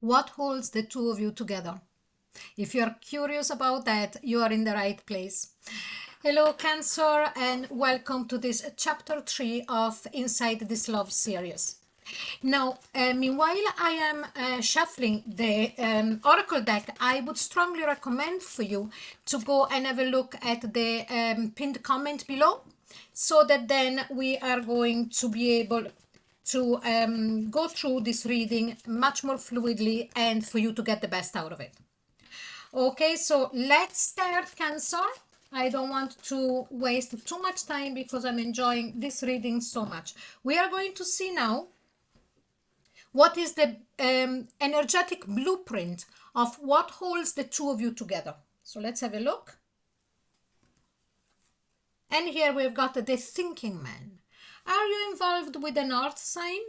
What holds the two of you together? If you're curious about that, you are in the right place. Hello, Cancer, and welcome to this chapter 3 of Inside This Love series. Now, meanwhile, I am shuffling the Oracle deck. I would strongly recommend for you to go and have a look at the pinned comment below, so that then we are going to be able to go through this reading much more fluidly and for you to get the best out of it. Okay, so let's start, Cancer. I don't want to waste too much time because I'm enjoying this reading so much. We are going to see now what is the energetic blueprint of what holds the two of you together. So let's have a look. And here we've got the thinking man. Are you involved with an earth sign?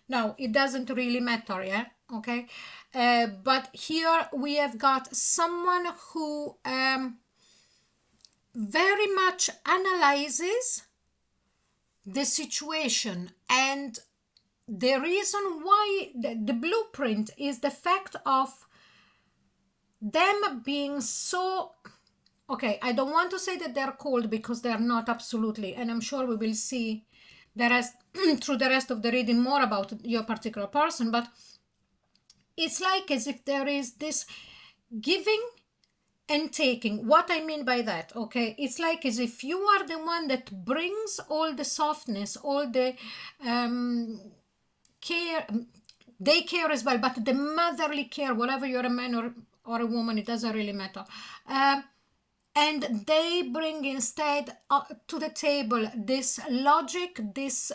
No, it doesn't really matter, yeah? Okay. But here we have got someone who very much analyzes the situation, and the reason why the blueprint is the fact of them being so, okay, I don't want to say that they're cold because they're not absolutely, and I'm sure we will see the rest through the rest of the reading more about your particular person, but it's like as if there is this giving and taking. What I mean by that, okay, it's like as if you are the one that brings all the softness, all the care, they care as well, but the motherly care, whatever you're a man or a woman, it doesn't really matter. And they bring instead to the table this logic, this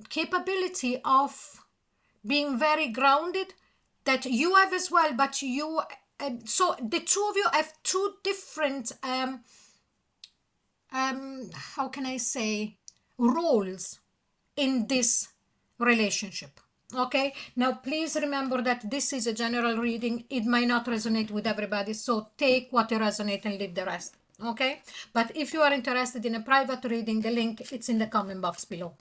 capability of being very grounded that you have as well, but you, so the two of you have two different, how can I say, roles in this relationship. Okay, now please remember that this is a general reading. It might not resonate with everybody, so take what resonates and leave the rest. Okay, but if you are interested in a private reading, the link, it's in the comment box below,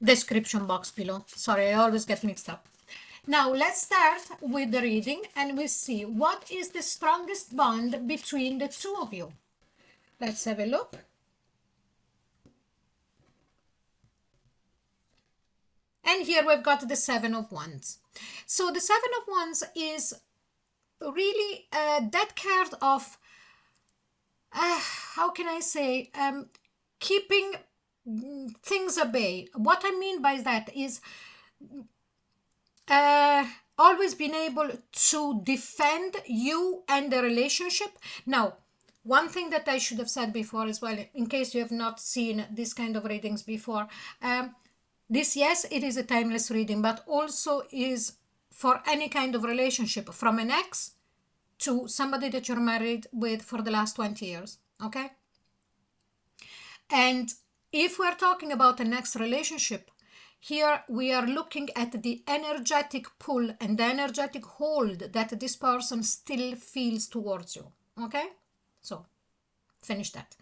description box below. Sorry, I always get mixed up. Now let's start with the reading and we'll see what is the strongest bond between the two of you. Let's have a look. And here we've got the Seven of Wands. So the Seven of Wands is really that card of, how can I say, keeping things at bay. What I mean by that is always being able to defend you and the relationship. Now, one thing that I should have said before as well, in case you have not seen this kind of readings before, this, yes, it is a timeless reading, but also is for any kind of relationship, from an ex to somebody that you're married with for the last 20 years, okay? And if we're talking about an ex relationship, here we are looking at the energetic pull and the energetic hold that this person still feels towards you, okay? So, finish that.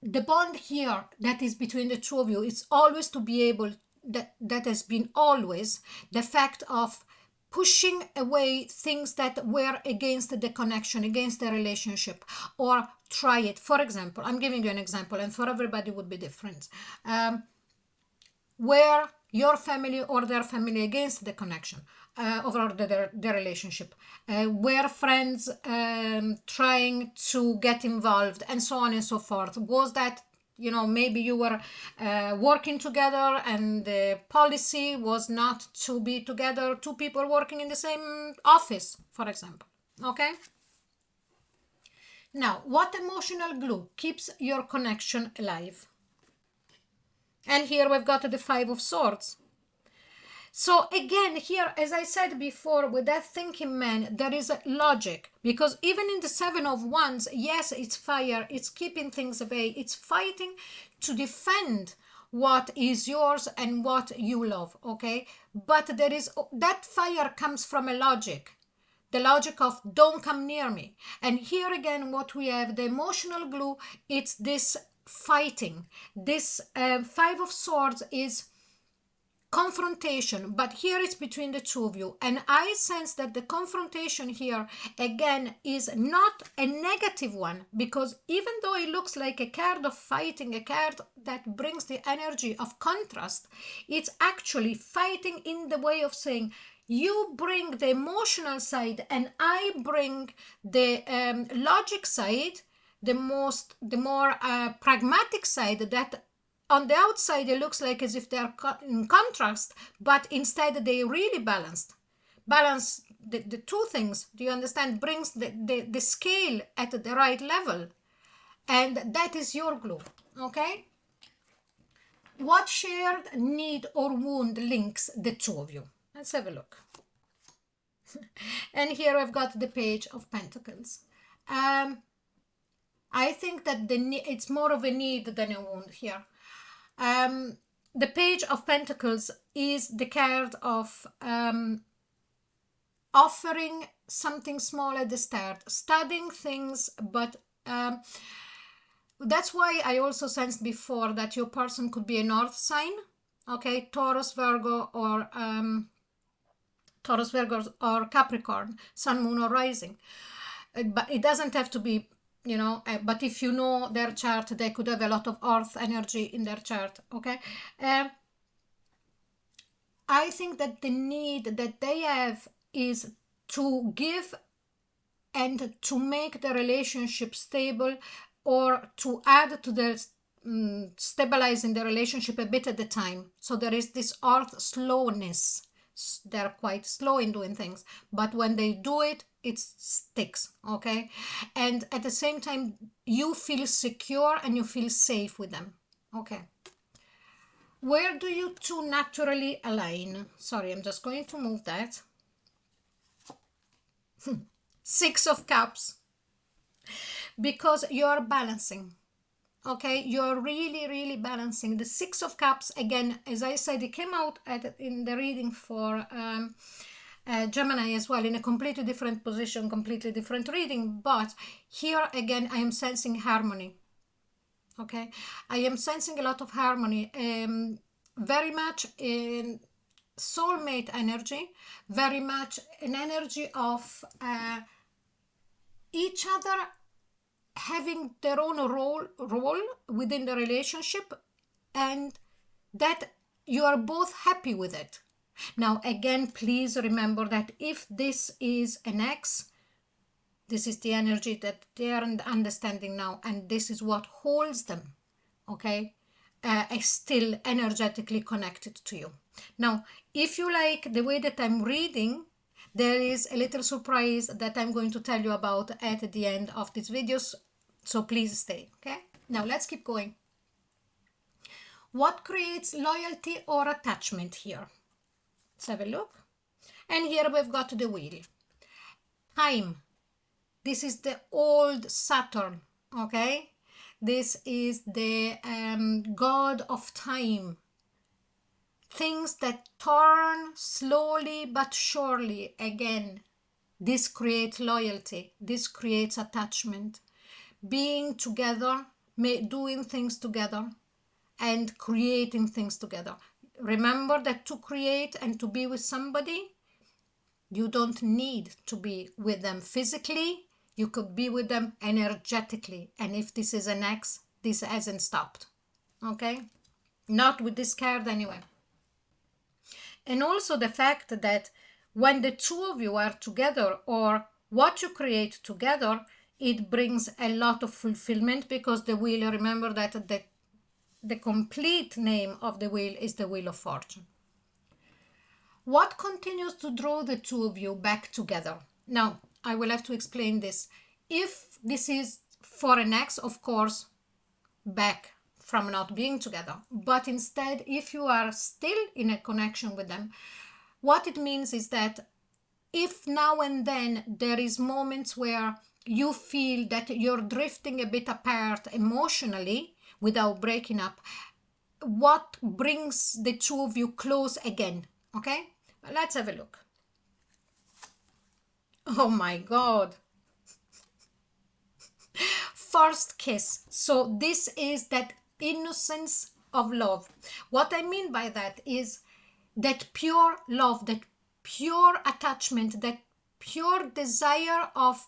The bond here that is between the two of you is always to be able, that has been always the fact of pushing away things that were against the connection, against the relationship, or try it. For example, I'm giving you an example, and for everybody would be different. Where your family or their family against the connection or the relationship, were friends trying to get involved, and so on and so forth. Was that, you know, maybe you were working together and the policy was not to be together, two people working in the same office, for example. Okay? Now, what emotional glue keeps your connection alive? And here we've got the Five of Swords. So again, here, as I said before, with that thinking man, there is a logic, because even in the Seven of Wands, yes, it's fire, it's keeping things at bay, it's fighting to defend what is yours and what you love, okay? But there is, that fire comes from a logic, the logic of don't come near me. And here again, what we have, the emotional glue, it's this fighting. This Five of Swords is confrontation, but here it's between the two of you, and I sense that the confrontation here again is not a negative one, because even though it looks like a card of fighting, a card that brings the energy of contrast, it's actually fighting in the way of saying you bring the emotional side and I bring the logic side, the more pragmatic side, that on the outside it looks like as if they are in contrast, but instead they really balance the two things. Do you understand? Brings the scale at the right level, and that is your glue. Okay, what shared need or wound links the two of you? Let's have a look. And here I've got the Page of Pentacles. I think that it's more of a need than a wound here. The Page of Pentacles is the card of offering something small at the start, studying things, but that's why I also sensed before that your person could be a North sign, okay, Taurus, Virgo, or Capricorn, Sun, Moon, or Rising. But it doesn't have to be, you know, but if you know their chart, they could have a lot of earth energy in their chart. Okay, I think that the need that they have is to give and to make the relationship stable, or to add to the stabilizing the relationship a bit at the time. So there is this earth slowness. They're quite slow in doing things, but when they do it, it sticks. Okay, and at the same time you feel secure and you feel safe with them. Okay, where do you two naturally align? Sorry, I'm just going to move that. Six of Cups, because you're balancing. Okay, you're really balancing. The Six of Cups, again, as I said, it came out in the reading for Gemini as well, in a completely different position, completely different reading, but here again I am sensing harmony. Okay, I am sensing a lot of harmony, very much in soulmate energy, very much an energy of each other having their own role within the relationship, and that you are both happy with it. Now again, please remember that if this is an ex, this is the energy that they are understanding now, and this is what holds them, okay, still energetically connected to you. Now, if you like the way that I'm reading, there is a little surprise that I'm going to tell you about at the end of this video, so please stay. Okay, now let's keep going. What creates loyalty or attachment here? Let's have a look. And here we've got the Wheel. Time. This is the old Saturn. Okay, this is the god of time. Things that turn slowly but surely. Again, this creates loyalty, this creates attachment, being together, doing things together, and creating things together. Remember that to create and to be with somebody, you don't need to be with them physically, you could be with them energetically. And if this is an ex, this hasn't stopped. Okay, not with this card anyway. And also the fact that when the two of you are together, or what you create together, it brings a lot of fulfillment, because the Wheel, remember that the complete name of the Wheel is the Wheel of Fortune. What continues to draw the two of you back together? Now, I will have to explain this. If this is for an ex, of course, back from not being together. But instead, if you are still in a connection with them, what it means is that if now and then there is moments where you feel that you're drifting a bit apart emotionally without breaking up, what brings the two of you close again? Okay, let's have a look. Oh my God. first kiss. So this is that innocence of love. What I mean by that is that pure love, that pure attachment, that pure desire of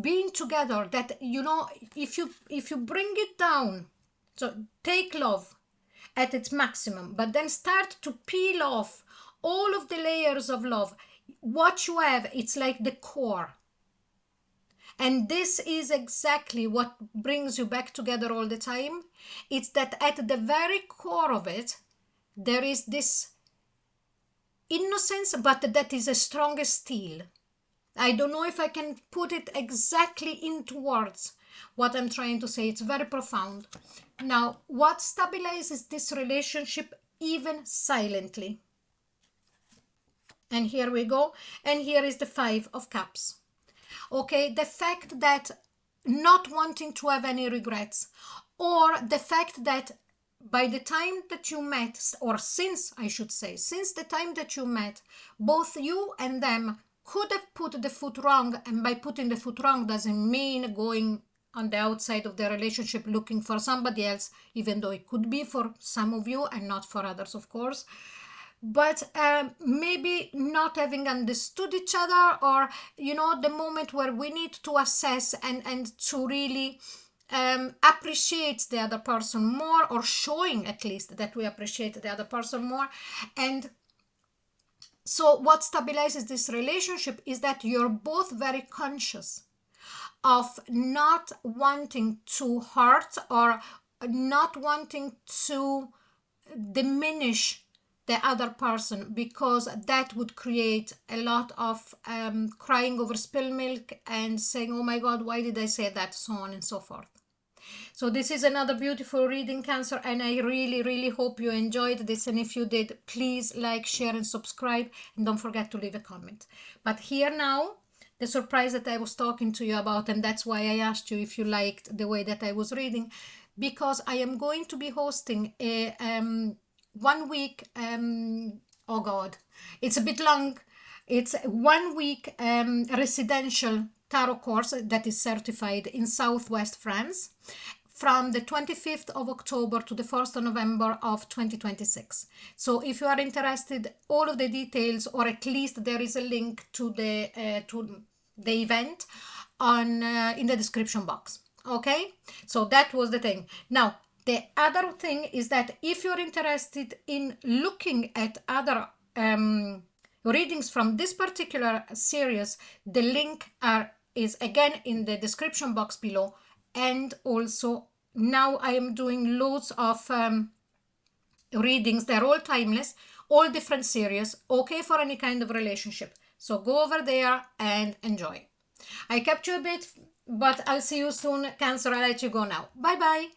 being together, that, you know, if you bring it down, so take love at its maximum, but then start to peel off all of the layers of love, what you have, it's like the core. And this is exactly what brings you back together all the time. It's that at the very core of it, there is this innocence, but that is as strong as steel. I don't know if I can put it exactly into words, what I'm trying to say. It's very profound. Now, what stabilizes this relationship even silently? And here we go. And here is the 5 of Cups. Okay, the fact that not wanting to have any regrets, or the fact that by the time that you met, or since, I should say, since the time that you met, both you and them could have put the foot wrong. And by putting the foot wrong doesn't mean going on the outside of the relationship looking for somebody else, even though it could be for some of you and not for others, of course. But maybe not having understood each other, or, you know, the moment where we need to assess and to really appreciate the other person more, or showing at least that we appreciate the other person more. And so what stabilizes this relationship is that you're both very conscious of not wanting to hurt, or not wanting to diminish the other person, because that would create a lot of crying over spilled milk and saying, oh my God, why did I say that, so on and so forth. So this is another beautiful reading, Cancer, and I really, really hope you enjoyed this. And if you did, please like, share, and subscribe, and don't forget to leave a comment. But here now, the surprise that I was talking to you about, and that's why I asked you if you liked the way that I was reading, because I am going to be hosting a 1 week, oh God, it's a bit long. It's a 1 week residential tarot course that is certified in Southwest France, from the 25th of October to the 1st of November of 2026. So if you are interested, all of the details, or at least there is a link to the event on in the description box. Okay, so that was the thing. Now, the other thing is that if you're interested in looking at other readings from this particular series, the link is again in the description box below. And also now I am doing loads of readings. They're all timeless, all different series, okay for any kind of relationship. So go over there and enjoy. I kept you a bit, but I'll see you soon, Cancer. I'll let you go now. Bye bye.